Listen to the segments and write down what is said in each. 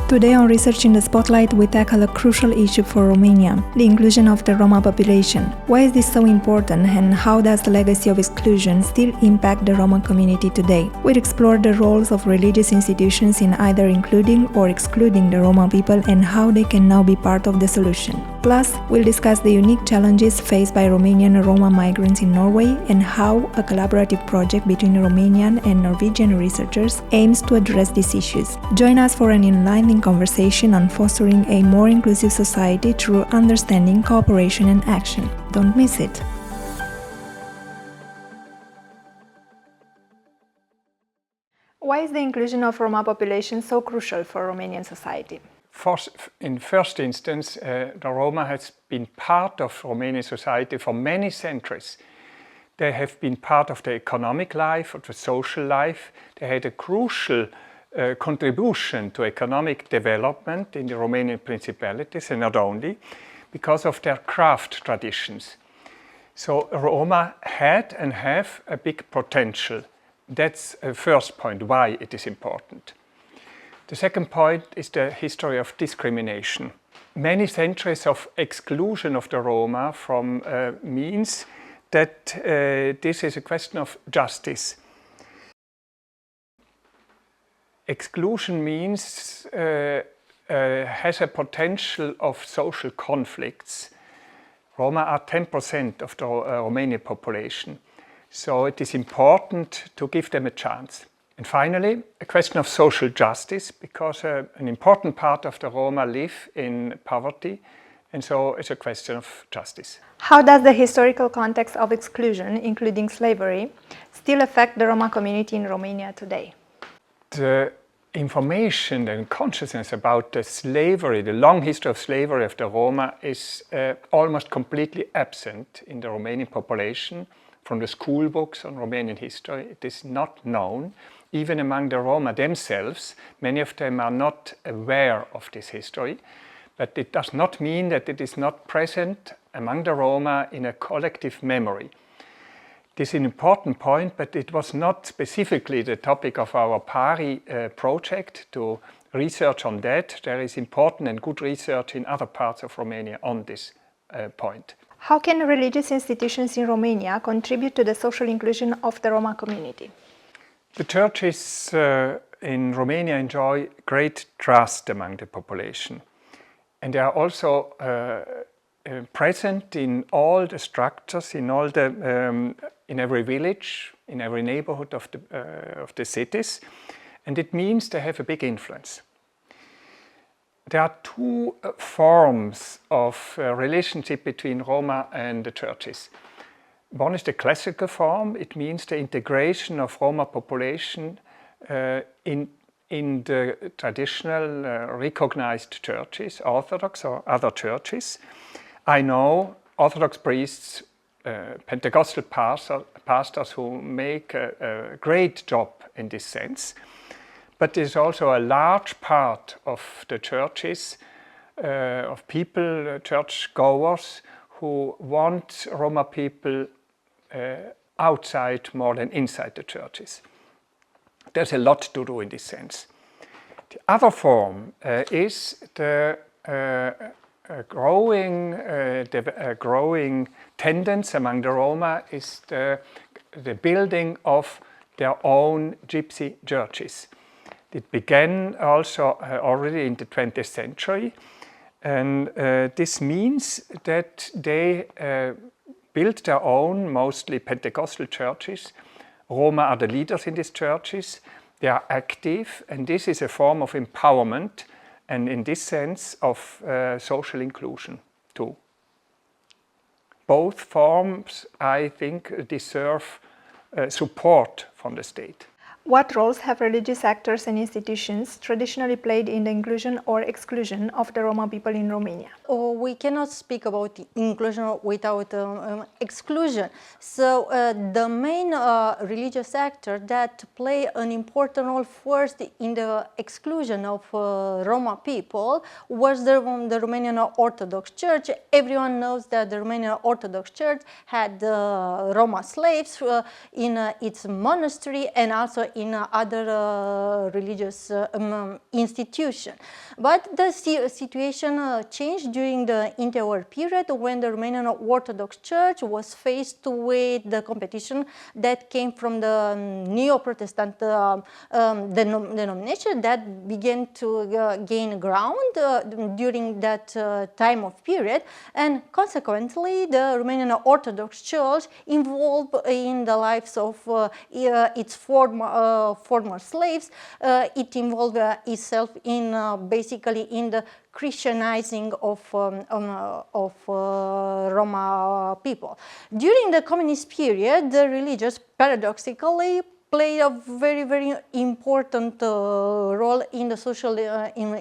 Today on Research in the Spotlight, we tackle a crucial issue for Romania, the inclusion of the Roma population. Why is this so important and how does the legacy of exclusion still impact the Roma community today? We'll explore the roles of religious institutions in either including or excluding the Roma people and how they can now be part of the solution. Plus, we'll discuss the unique challenges faced by Romanian Roma migrants in Norway and how a collaborative project between Romanian and Norwegian researchers aims to address these issues. Join us for an enlightening conversation on fostering a more inclusive society through understanding, cooperation and action. Don't miss it! Why is the inclusion of Roma population so crucial for Romanian society? In first instance, the Roma has been part of Romanian society for many centuries. They have been part of the economic life, of the social life. They had a crucial contribution to economic development in the Romanian principalities, and not only, because of their craft traditions. So Roma had and have a big potential. That's a first point, why it is important. The second point is the history of discrimination. Many centuries of exclusion of the Roma from means that this is a question of justice. Exclusion means has a potential of social conflicts. Roma are 10% of the Romanian population, so it is important to give them a chance. And finally, a question of social justice, because an important part of the Roma live in poverty, and so it's a question of justice. How does the historical context of exclusion, including slavery, still affect the Roma community in Romania today? The information and consciousness about the slavery, the long history of slavery of the Roma is almost completely absent in the Romanian population. From the school books on Romanian history, it is not known. Even among the Roma themselves, many of them are not aware of this history. But it does not mean that it is not present among the Roma in a collective memory. This is an important point, but it was not specifically the topic of our PARI project to research on that. There is important and good research in other parts of Romania on this point. How can religious institutions in Romania contribute to the social inclusion of the Roma community? The churches in Romania enjoy great trust among the population. And they are also present in all the structures, in all the in every village, in every neighborhood of the cities, and it means they have a big influence. There are two forms of relationship between Roma and the churches. One is the classical form. It means the integration of Roma population in the traditional recognized churches, Orthodox or other churches. I know Orthodox priests, Pentecostal pastors who make a great job in this sense. But there's also a large part of the churches, of people, church goers, who want Roma people outside more than inside the churches. There's a lot to do in this sense. The other form is the growing tendency among the Roma is the building of their own gypsy churches. It began also already in the 20th century, and this means that they built their own, mostly Pentecostal churches. Roma are the leaders in these churches. They are active, and this is a form of empowerment, and in this sense of social inclusion too. Both forms, I think, deserve support from the state. What roles have religious actors and institutions traditionally played in the inclusion or exclusion of the Roma people in Romania? We cannot speak about inclusion without exclusion. So the main religious actor that play an important role first in the exclusion of Roma people was the Romanian Orthodox Church. Everyone knows that the Romanian Orthodox Church had Roma slaves in its monastery and also in other religious institutions. But the situation changed during the interwar period when the Romanian Orthodox Church was faced with the competition that came from the Neo-Protestant denomination that began to gain ground during that time of period, and consequently the Romanian Orthodox Church involved in the lives of its former slaves. It involved itself in basically in the Christianizing of Roma people. During the communist period, the religious paradoxically played a very, very important role in the social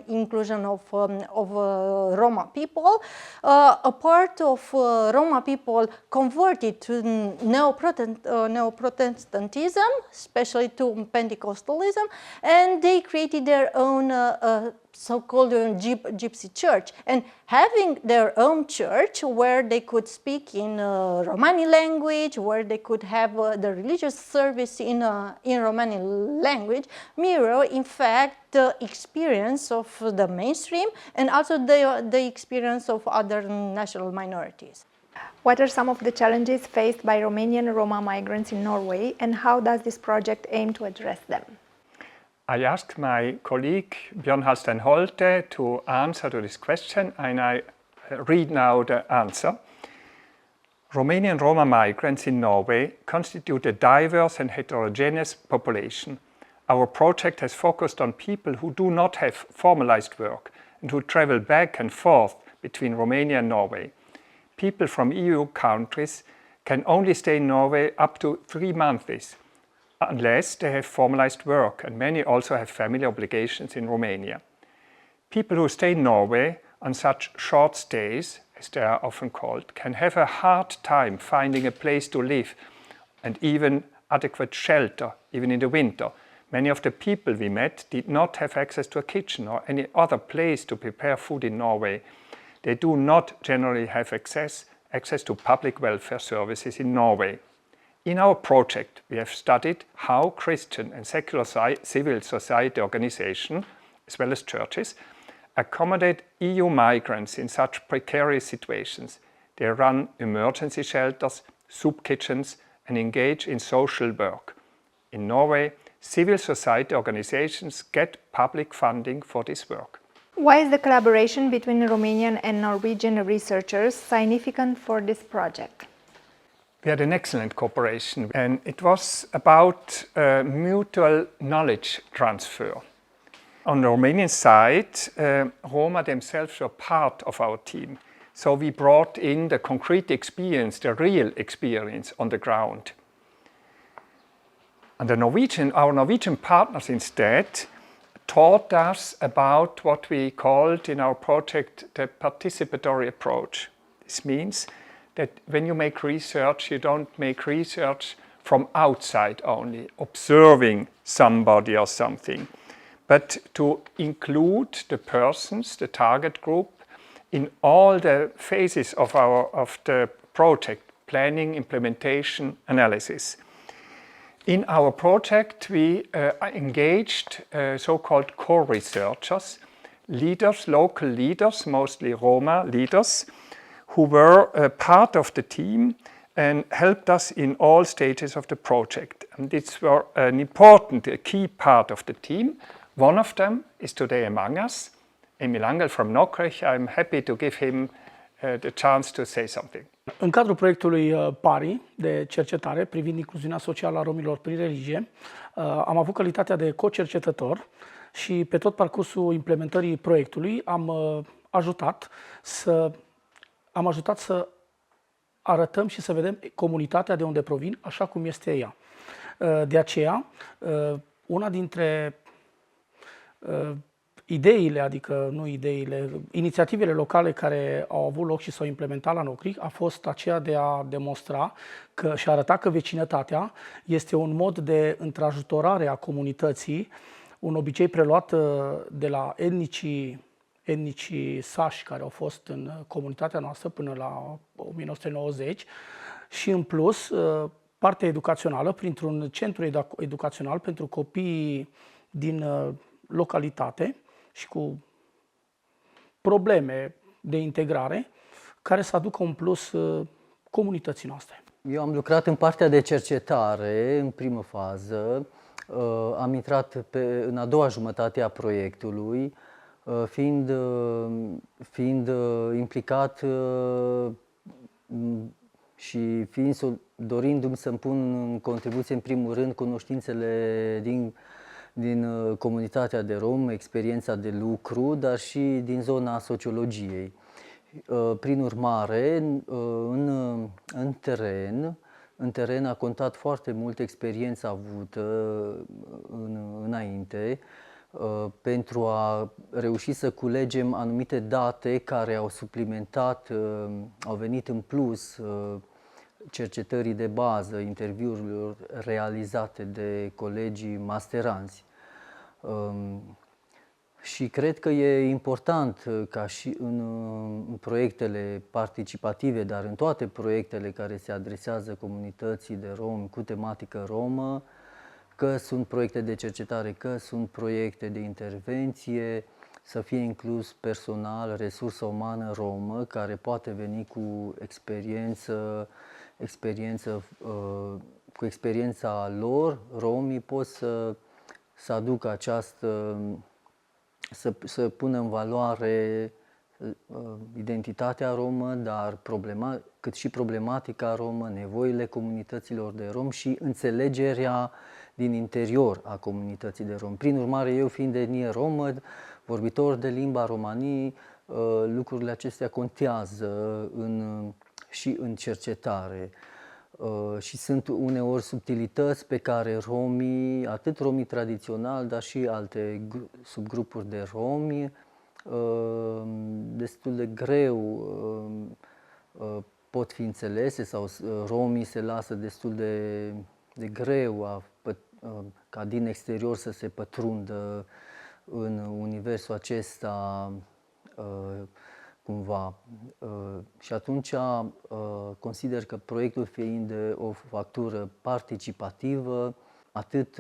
inclusion of Roma people. A part of Roma people converted to Neo-Protestantism, especially to Pentecostalism, and they created their own so-called gypsy church. And having their own church where they could speak in Romani language, where they could have the religious service in Romani language, mirror in fact the experience of the mainstream and also the experience of other national minorities. What are some of the challenges faced by Romanian Roma migrants in Norway, and how does this project aim to address them? I asked my colleague Björn Hallstein Holte to answer to this question, and I read now the answer. Romanian Roma migrants in Norway constitute a diverse and heterogeneous population. Our project has focused on people who do not have formalized work and who travel back and forth between Romania and Norway. People from EU countries can only stay in Norway up to 3 months, unless they have formalized work, and many also have family obligations in Romania. People who stay in Norway on such short stays, as they are often called, can have a hard time finding a place to live and even adequate shelter, even in the winter. Many of the people we met did not have access to a kitchen or any other place to prepare food in Norway. They do not generally have access to public welfare services in Norway. In our project, we have studied how Christian and secular civil society organizations, as well as churches, accommodate EU migrants in such precarious situations. They run emergency shelters, soup kitchens, and engage in social work. In Norway, civil society organizations get public funding for this work. Why is the collaboration between Romanian and Norwegian researchers significant for this project? We had an excellent cooperation, and it was about mutual knowledge transfer. On the Romanian side, Roma themselves were part of our team, so we brought in the concrete experience, the real experience on the ground. And our Norwegian partners instead taught us about what we called in our project the participatory approach. This means that when you make research, you don't make research from outside only, observing somebody or something, but to include the persons, the target group, in all the phases of the project, planning, implementation, analysis. In our project, we engaged so-called co-researchers, leaders, local leaders, mostly Roma leaders, who were part of the team and helped us in all stages of the project. And these were an important, a key part of the team. One of them is today among us, Emil Angel from Nokreich. I'm happy to give him the chance to say something. În cadrul proiectului PARI de cercetare privind incluziunea socială a romilor prin religie, am avut calitatea de co-cercetător și pe tot parcursul implementării proiectului am ajutat să arătăm și să vedem comunitatea de unde provin, așa cum este ea. De aceea, una dintre ideile, adică nu ideile, inițiativele locale care au avut loc și s-au implementat la Nocric a fost aceea de a demonstra și a arăta că vecinătatea este un mod de întrajutorare a comunității, un obicei preluat de la etnicii sași care au fost în comunitatea noastră până la 1990 și în plus partea educațională printr-un centru educațional pentru copii din localitate și cu probleme de integrare care să aducă un plus comunității noastre. Eu am lucrat în partea de cercetare în primă fază, am intrat în a doua jumătate a proiectului, fiind implicat și dorindu-mi să-mi pun în contribuție în primul rând cunoștințele din comunitatea de rom, experiența de lucru, dar și din zona sociologiei. Prin urmare, în teren a contat foarte mult experiența avută înainte pentru a reuși să culegem anumite date care au suplimentat, au venit în plus cercetării de bază, interviurilor realizate de colegii masteranți. Și cred că e important ca și în proiectele participative, dar în toate proiectele care se adresează comunității de romi cu tematică romă, că sunt proiecte de cercetare, că sunt proiecte de intervenție, să fie inclus personal, resursă umană romă, care poate veni cu cu experiența lor. Romii pot să aducă această, să pună în valoare identitatea romă, dar cât și problematica romă, nevoile comunităților de rom și înțelegerea din interior a comunității de rom. Prin urmare, eu fiind de etnie romă, vorbitor de limba romanii, lucrurile acestea contează și în cercetare. Și sunt uneori subtilități pe care romii, atât romii tradiționali, dar și alte subgrupuri de romi, destul de greu pot fi înțelese sau romii se lasă destul de greu ca din exterior să se pătrundă în universul acesta cumva. Și atunci consider că proiectul fiind o factură participativă, atât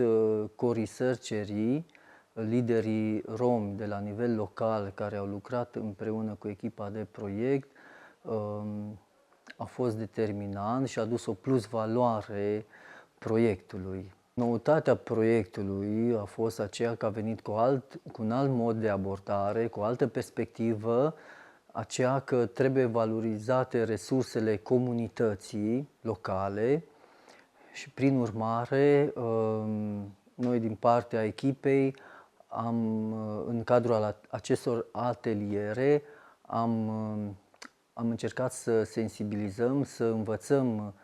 co-researcherii, liderii romi de la nivel local care au lucrat împreună cu echipa de proiect, a fost determinant și a dus o plusvaloare proiectului. Noutatea proiectului a fost aceea că a venit cu un alt mod de abordare, cu o altă perspectivă, aceea că trebuie valorizate resursele comunității locale și, prin urmare, noi din partea echipei, în cadrul acestor ateliere, am încercat să sensibilizăm, să învățăm,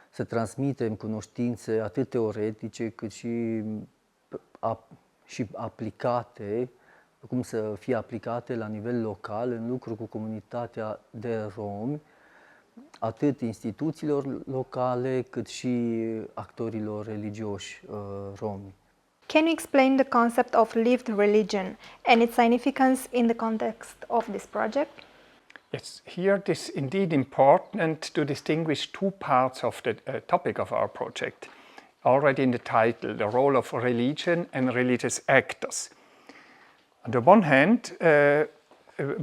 să transmitem cunoștințe atât teoretice cât și aplicate, cum să fie aplicate la nivel local în lucru cu comunitatea de romi, atât instituțiilor locale cât și actorilor religioși romi. Can you explain the concept of lived religion and its significance in the context of this project? Yes, here it is indeed important to distinguish two parts of the topic of our project. Already in the title, the role of religion and religious actors. On the one hand,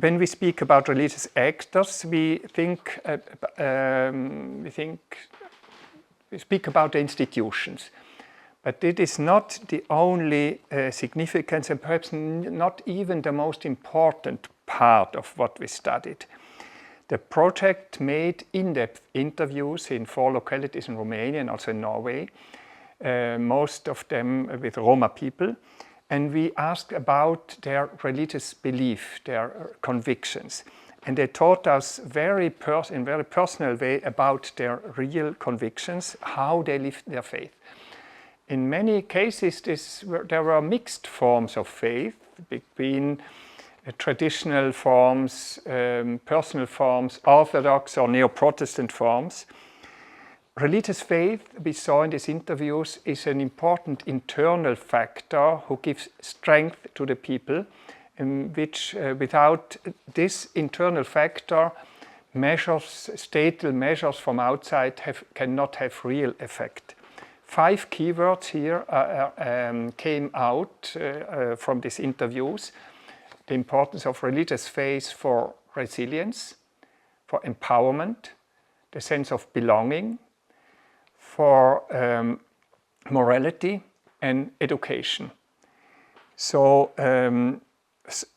when we speak about religious actors, we speak about the institutions. But it is not the only significance and perhaps not even the most important part of what we studied. The project made in-depth interviews in 4 localities in Romania and also in Norway, most of them with Roma people, and we asked about their religious belief, their convictions. And they taught us in very personal way about their real convictions, how they lived their faith. In many cases, there were mixed forms of faith between traditional forms, personal forms, Orthodox or Neo-Protestant forms. Religious faith, we saw in these interviews, is an important internal factor who gives strength to the people, in which without this internal factor, measures, statal measures from outside cannot have real effect. 5 keywords here came out from these interviews. The importance of religious faith for resilience, for empowerment, the sense of belonging, for morality and education. So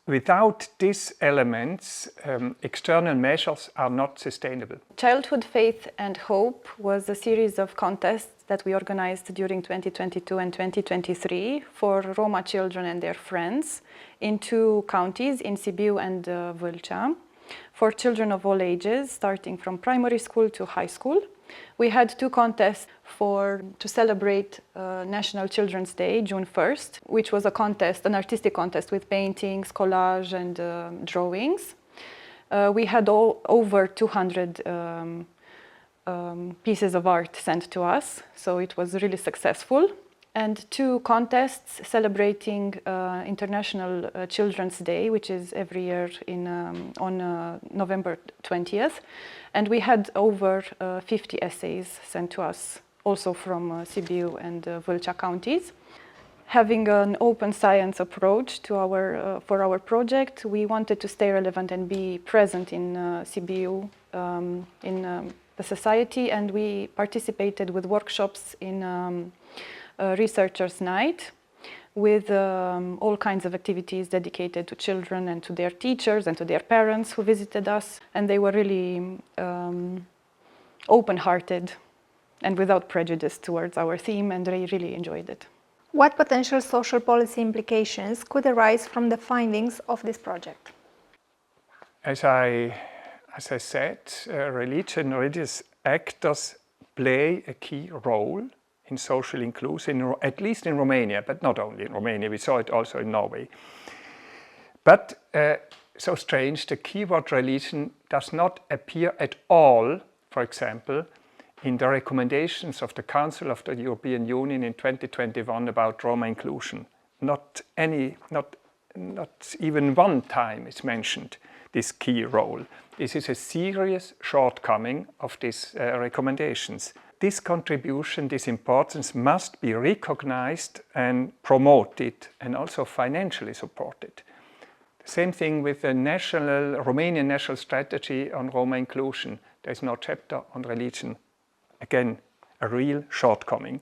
without these elements, external measures are not sustainable. Childhood Faith and Hope was a series of contests that we organized during 2022 and 2023 for Roma children and their friends in 2 counties, in Sibiu and Vâlcea, for children of all ages, starting from primary school to high school. We had 2 contests to celebrate National Children's Day, June 1st, which was a contest, an artistic contest with paintings, collage and drawings. We had over 200 pieces of art sent to us, so it was really successful. And 2 contests celebrating International Children's Day, which is every year on November 20th. And we had over 50 essays sent to us, also from Sibiu and Vâlcea counties. Having an open science approach to for our project, we wanted to stay relevant and be present in Sibiu, in the society, and we participated with workshops in Researchers' Night with all kinds of activities dedicated to children and to their teachers and to their parents who visited us. And they were really open-hearted and without prejudice towards our theme, and they really enjoyed it. What potential social policy implications could arise from the findings of this project? As I said, religious actors play a key role in social inclusion, at least in Romania, but not only in Romania. We saw it also in Norway. But so strange, the keyword religion does not appear at all, for example, in the recommendations of the Council of the European Union in 2021 about Roma inclusion. Not even one time is mentioned this key role. This is a serious shortcoming of these recommendations. This contribution, this importance must be recognized and promoted and also financially supported. The same thing with the Romanian national strategy on Roma inclusion. There's no chapter on religion. Again, a real shortcoming.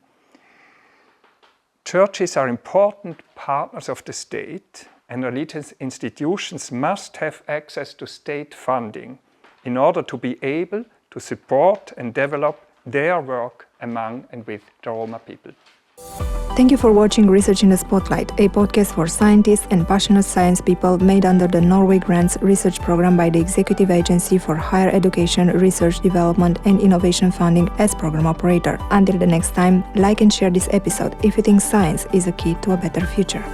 Churches are important partners of the state, and religious institutions must have access to state funding in order to be able to support and develop their work among and with the Roma people. Thank you for watching Research in the Spotlight, a podcast for scientists and passionate science people made under the Norway Grants Research Program by the Executive Agency for Higher Education, Research, Development and Innovation Funding as program operator. Until the next time, like and share this episode if you think science is a key to a better future.